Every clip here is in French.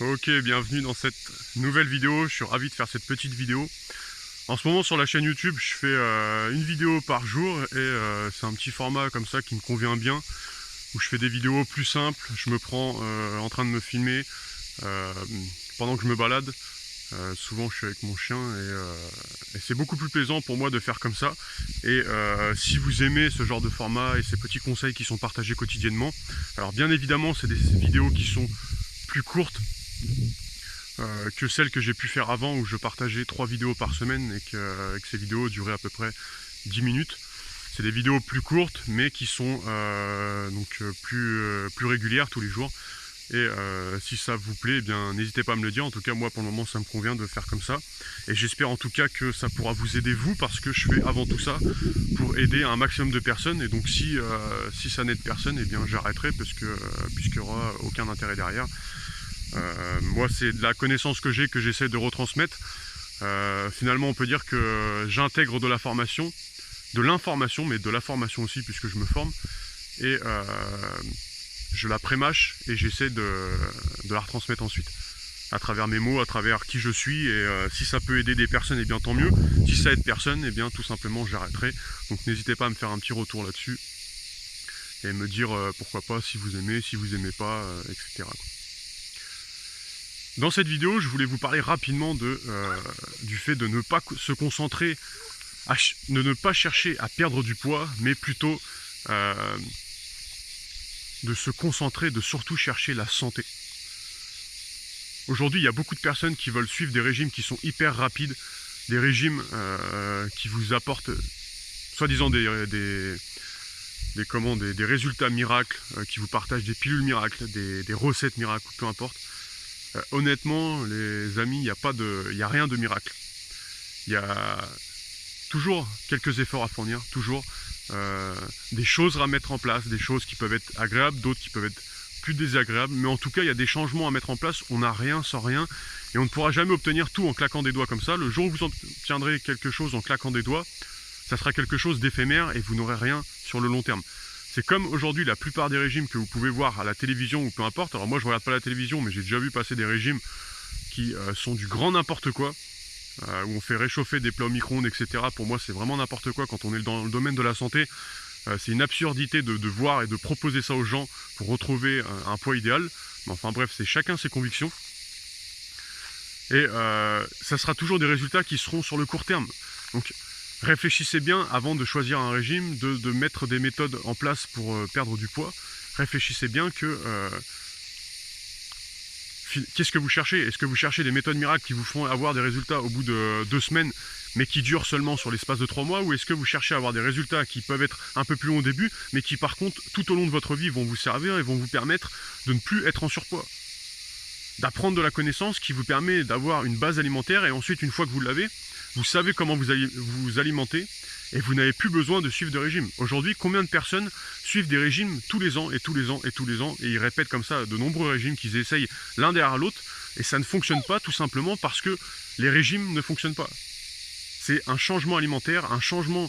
Ok, bienvenue dans cette nouvelle vidéo. Je suis ravi de faire cette petite vidéo. En ce moment sur la chaîne YouTube, je fais une vidéo par jour et c'est un petit format comme ça qui me convient bien, où je fais des vidéos plus simples. Je me prends en train de me filmer euh, pendant que je me balade. Souvent je suis avec mon chien et c'est beaucoup plus plaisant pour moi de faire comme ça. Et si vous aimez ce genre de format et ces petits conseils qui sont partagés quotidiennement, alors bien évidemment c'est des vidéos qui sont plus courtes que celles que j'ai pu faire avant, où je partageais 3 vidéos par semaine et que ces vidéos duraient à peu près 10 minutes. C'est des vidéos plus courtes mais qui sont plus régulières tous les jours. Et si ça vous plaît, eh bien n'hésitez pas à me le dire. En tout cas moi pour le moment ça me convient de faire comme ça. Et j'espère en tout cas que ça pourra vous aider vous, parce que je fais avant tout ça pour aider un maximum de personnes. Et donc si ça n'aide personne, eh bien j'arrêterai puisqu'il n'y aura aucun intérêt derrière. Moi c'est de la connaissance que j'ai, que j'essaie de retransmettre. Finalement on peut dire que j'intègre de la formation, de l'information, mais de la formation aussi puisque je me forme. Et je la prémâche et j'essaie de la retransmettre ensuite. À travers mes mots, à travers qui je suis. Et si ça peut aider des personnes, eh bien tant mieux. Si ça aide personne, eh bien tout simplement j'arrêterai. Donc n'hésitez pas à me faire un petit retour là-dessus. Et me dire pourquoi pas, si vous aimez pas, etc. Dans cette vidéo, je voulais vous parler rapidement du fait de ne pas se concentrer, de ne pas chercher à perdre du poids, mais plutôt de se concentrer, de surtout chercher la santé. Aujourd'hui, il y a beaucoup de personnes qui veulent suivre des régimes qui sont hyper rapides, des régimes qui vous apportent soi-disant des résultats miracles, qui vous partagent des pilules miracles, des recettes miracles, peu importe. Honnêtement, les amis, il n'y a rien de miracle. Il y a toujours quelques efforts à fournir, toujours des choses à mettre en place, des choses qui peuvent être agréables, d'autres qui peuvent être plus désagréables, mais en tout cas il y a des changements à mettre en place. On n'a rien sans rien et on ne pourra jamais obtenir tout en claquant des doigts comme ça. Le jour où vous obtiendrez quelque chose en claquant des doigts, ça sera quelque chose d'éphémère et vous n'aurez rien sur le long terme. C'est comme aujourd'hui la plupart des régimes que vous pouvez voir à la télévision ou peu importe. Alors moi je ne regarde pas la télévision, mais j'ai déjà vu passer des régimes qui sont du grand n'importe quoi, où on fait réchauffer des plats au micro-ondes, etc. Pour moi c'est vraiment n'importe quoi. Quand on est dans le domaine de la santé, c'est une absurdité de voir et de proposer ça aux gens pour retrouver un poids idéal. Mais enfin bref, c'est chacun ses convictions. Et ça sera toujours des résultats qui seront sur le court terme. Donc réfléchissez bien avant de choisir un régime, de mettre des méthodes en place pour perdre du poids. Réfléchissez bien que qu'est-ce que vous cherchez? Est-ce que vous cherchez des méthodes miracles qui vous font avoir des résultats au bout de 2 semaines, mais qui durent seulement sur l'espace de 3 mois? Ou est-ce que vous cherchez à avoir des résultats qui peuvent être un peu plus longs au début, mais qui par contre, tout au long de votre vie, vont vous servir et vont vous permettre de ne plus être en surpoids? D'apprendre de la connaissance qui vous permet d'avoir une base alimentaire, et ensuite, une fois que vous l'avez, vous savez comment vous alimenter, et vous n'avez plus besoin de suivre de régime. Aujourd'hui, combien de personnes suivent des régimes tous les ans et tous les ans et tous les ans, et ils répètent comme ça de nombreux régimes qu'ils essayent l'un derrière l'autre, et ça ne fonctionne pas tout simplement parce que les régimes ne fonctionnent pas. C'est un changement alimentaire, un changement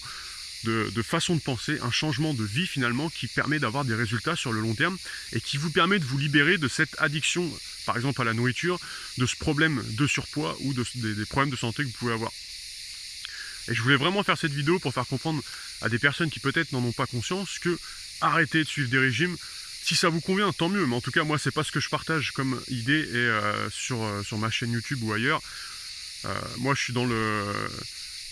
de façon de penser, un changement de vie finalement qui permet d'avoir des résultats sur le long terme et qui vous permet de vous libérer de cette addiction, par exemple à la nourriture, de ce problème de surpoids ou des problèmes de santé que vous pouvez avoir. Et je voulais vraiment faire cette vidéo pour faire comprendre à des personnes qui peut-être n'en ont pas conscience que arrêtez de suivre des régimes. Si ça vous convient, tant mieux, mais en tout cas moi c'est pas ce que je partage comme idée et sur ma chaîne YouTube ou ailleurs. Moi je suis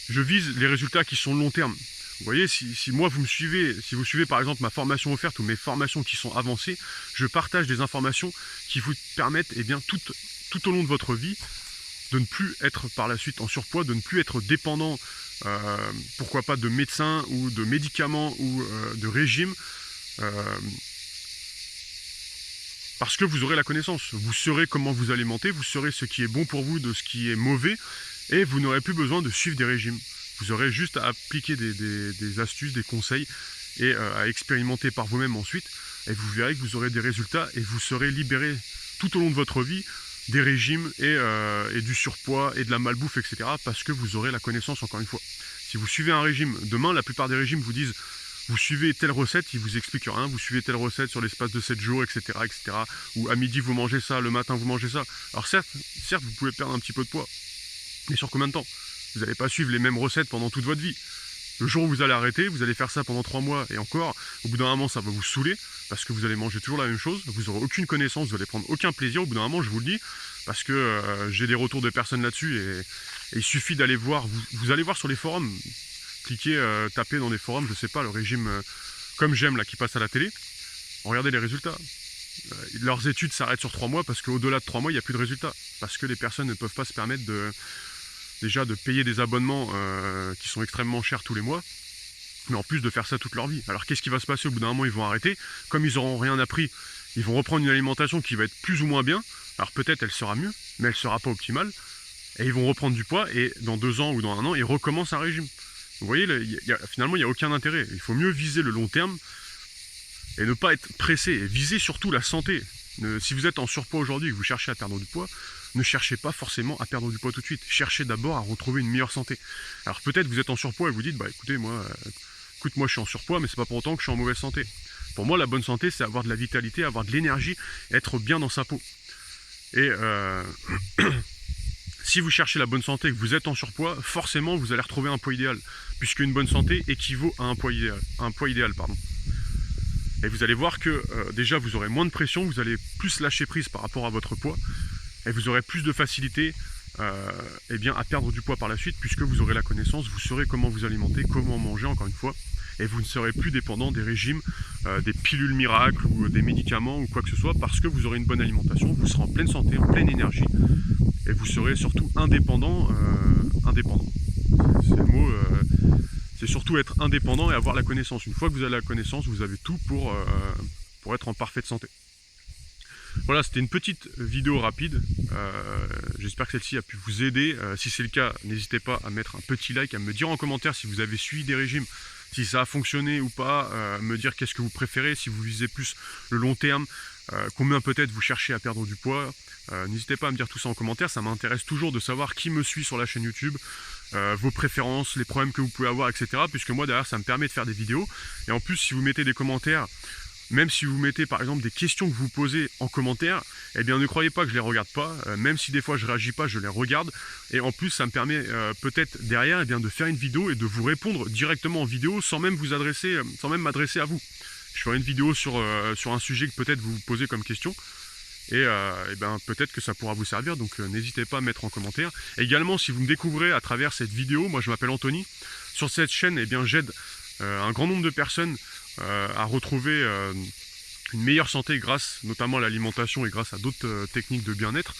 je vise les résultats qui sont long terme. Vous voyez, si moi vous me suivez, si vous suivez par exemple ma formation offerte ou mes formations qui sont avancées, je partage des informations qui vous permettent tout au long de votre vie de ne plus être par la suite en surpoids, de ne plus être dépendant, pourquoi pas de médecins ou de médicaments ou de régimes, parce que vous aurez la connaissance, vous saurez comment vous alimenter, vous saurez ce qui est bon pour vous de ce qui est mauvais, et vous n'aurez plus besoin de suivre des régimes. Vous aurez juste à appliquer des astuces, des conseils, et à expérimenter par vous-même ensuite, et vous verrez que vous aurez des résultats, et vous serez libéré tout au long de votre vie des régimes et du surpoids et de la malbouffe, etc. parce que vous aurez la connaissance encore une fois. Si vous suivez un régime, demain la plupart des régimes vous disent vous suivez telle recette, il vous explique rien, vous suivez telle recette sur l'espace de 7 jours, etc., etc. Ou à midi vous mangez ça, le matin vous mangez ça. Alors certes, vous pouvez perdre un petit peu de poids, mais sur combien de temps? Vous n'allez pas suivre les mêmes recettes pendant toute votre vie. Le jour où vous allez arrêter, vous allez faire ça pendant 3 mois, et encore, au bout d'un moment ça va vous saouler, parce que vous allez manger toujours la même chose, vous n'aurez aucune connaissance, vous allez prendre aucun plaisir, au bout d'un moment je vous le dis, parce que j'ai des retours de personnes là-dessus, et il suffit d'aller voir, vous allez voir sur les forums, cliquez, tapez dans des forums, je sais pas, le régime comme j'aime là qui passe à la télé, regardez les résultats. Leurs études s'arrêtent sur 3 mois parce qu'au-delà de 3 mois, il n'y a plus de résultats. Parce que les personnes ne peuvent pas se permettre déjà de payer des abonnements qui sont extrêmement chers tous les mois, mais en plus de faire ça toute leur vie. Alors qu'est-ce qui va se passer? Au bout d'un moment, ils vont arrêter. Comme ils n'auront rien appris, ils vont reprendre une alimentation qui va être plus ou moins bien. Alors peut-être elle sera mieux, mais elle ne sera pas optimale. Et ils vont reprendre du poids, et dans 2 ans ou dans 1 an, ils recommencent un régime. Vous voyez, finalement, il n'y a aucun intérêt. Il faut mieux viser le long terme et ne pas être pressé. Et viser surtout la santé. Si vous êtes en surpoids aujourd'hui et que vous cherchez à perdre du poids, ne cherchez pas forcément à perdre du poids tout de suite. Cherchez d'abord à retrouver une meilleure santé. Alors peut-être vous êtes en surpoids et vous dites, bah écoutez, moi je suis en surpoids, mais c'est pas pour autant que je suis en mauvaise santé. Pour moi, la bonne santé, c'est avoir de la vitalité, avoir de l'énergie, être bien dans sa peau. Et si vous cherchez la bonne santé et que vous êtes en surpoids, forcément vous allez retrouver un poids idéal, puisque une bonne santé équivaut à un poids idéal, Et vous allez voir que déjà vous aurez moins de pression, vous allez plus lâcher prise par rapport à votre poids, et vous aurez plus de facilité à perdre du poids par la suite, puisque vous aurez la connaissance, vous saurez comment vous alimenter, comment manger encore une fois, et vous ne serez plus dépendant des régimes, des pilules miracles ou des médicaments ou quoi que ce soit, parce que vous aurez une bonne alimentation, vous serez en pleine santé, en pleine énergie, et vous serez surtout indépendant. C'est le mot, c'est surtout être indépendant et avoir la connaissance. Une fois que vous avez la connaissance, vous avez tout pour être en parfaite santé. Voilà, c'était une petite vidéo rapide. J'espère que celle-ci a pu vous aider. Si c'est le cas, n'hésitez pas à mettre un petit like, à me dire en commentaire si vous avez suivi des régimes, si ça a fonctionné ou pas, me dire qu'est-ce que vous préférez, si vous visez plus le long terme, combien peut-être vous cherchez à perdre du poids. N'hésitez pas à me dire tout ça en commentaire, ça m'intéresse toujours de savoir qui me suit sur la chaîne YouTube, vos préférences, les problèmes que vous pouvez avoir, etc. Puisque moi derrière ça me permet de faire des vidéos. Et en plus si vous mettez des commentaires, même si vous mettez par exemple des questions que vous posez en commentaire, eh bien ne croyez pas que je les regarde pas, même si des fois je réagis pas, je les regarde. Et en plus ça me permet peut-être derrière de faire une vidéo et de vous répondre directement en vidéo sans même vous adresser, sans même m'adresser à vous. Je ferai une vidéo sur un sujet que peut-être vous vous posez comme question. Et peut-être que ça pourra vous servir, donc n'hésitez pas à mettre en commentaire. Également, si vous me découvrez à travers cette vidéo, moi je m'appelle Anthony. Sur cette chaîne, j'aide un grand nombre de personnes à retrouver une meilleure santé grâce notamment à l'alimentation et grâce à d'autres techniques de bien-être.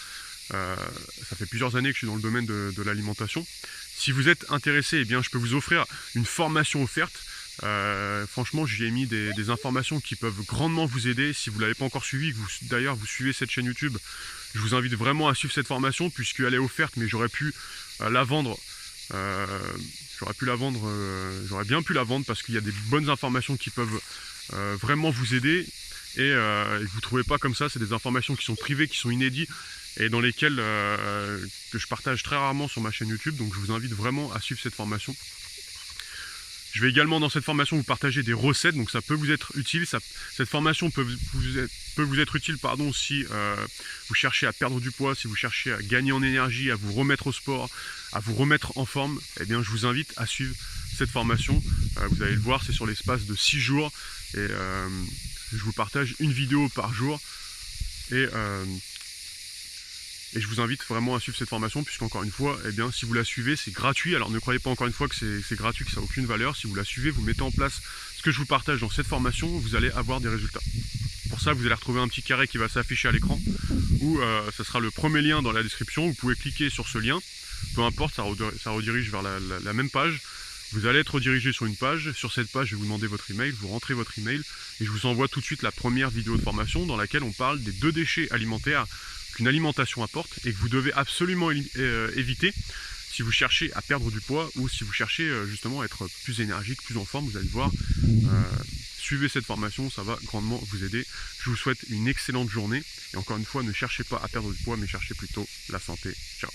Ça fait plusieurs années que je suis dans le domaine de l'alimentation. Si vous êtes intéressé, je peux vous offrir une formation offerte. Franchement, j'y ai mis des informations qui peuvent grandement vous aider. Si vous ne l'avez pas encore suivi, d'ailleurs vous suivez cette chaîne YouTube, je vous invite vraiment à suivre cette formation puisqu'elle est offerte, mais j'aurais pu la vendre. J'aurais bien pu la vendre parce qu'il y a des bonnes informations qui peuvent vraiment vous aider et que vous ne trouvez pas comme ça. C'est des informations qui sont privées, qui sont inédites et dans lesquelles que je partage très rarement sur ma chaîne YouTube. Donc je vous invite vraiment à suivre cette formation. Je vais également dans cette formation vous partager des recettes, donc ça peut vous être utile. Cette formation peut vous être utile si vous cherchez à perdre du poids, si vous cherchez à gagner en énergie, à vous remettre au sport, à vous remettre en forme. Je vous invite à suivre cette formation. Vous allez le voir, c'est sur l'espace de 6 jours et je vous partage une vidéo par jour et je vous invite vraiment à suivre cette formation puisqu'encore une fois, si vous la suivez, c'est gratuit. Alors ne croyez pas encore une fois que c'est gratuit, que ça n'a aucune valeur. Si vous la suivez, vous mettez en place ce que je vous partage dans cette formation, vous allez avoir des résultats. Pour ça, vous allez retrouver un petit carré qui va s'afficher à l'écran où ça sera le premier lien dans la description. Vous pouvez cliquer sur ce lien, peu importe, ça redirige vers la même page. Vous allez être redirigé sur une page. Sur cette page, je vais vous demander votre email, vous rentrez votre email et je vous envoie tout de suite la première vidéo de formation dans laquelle on parle des 2 déchets alimentaires qu'une alimentation apporte et que vous devez absolument éviter si vous cherchez à perdre du poids ou si vous cherchez justement à être plus énergique, plus en forme. Vous allez le voir, suivez cette formation, ça va grandement vous aider. Je vous souhaite une excellente journée et encore une fois, ne cherchez pas à perdre du poids mais cherchez plutôt la santé. Ciao.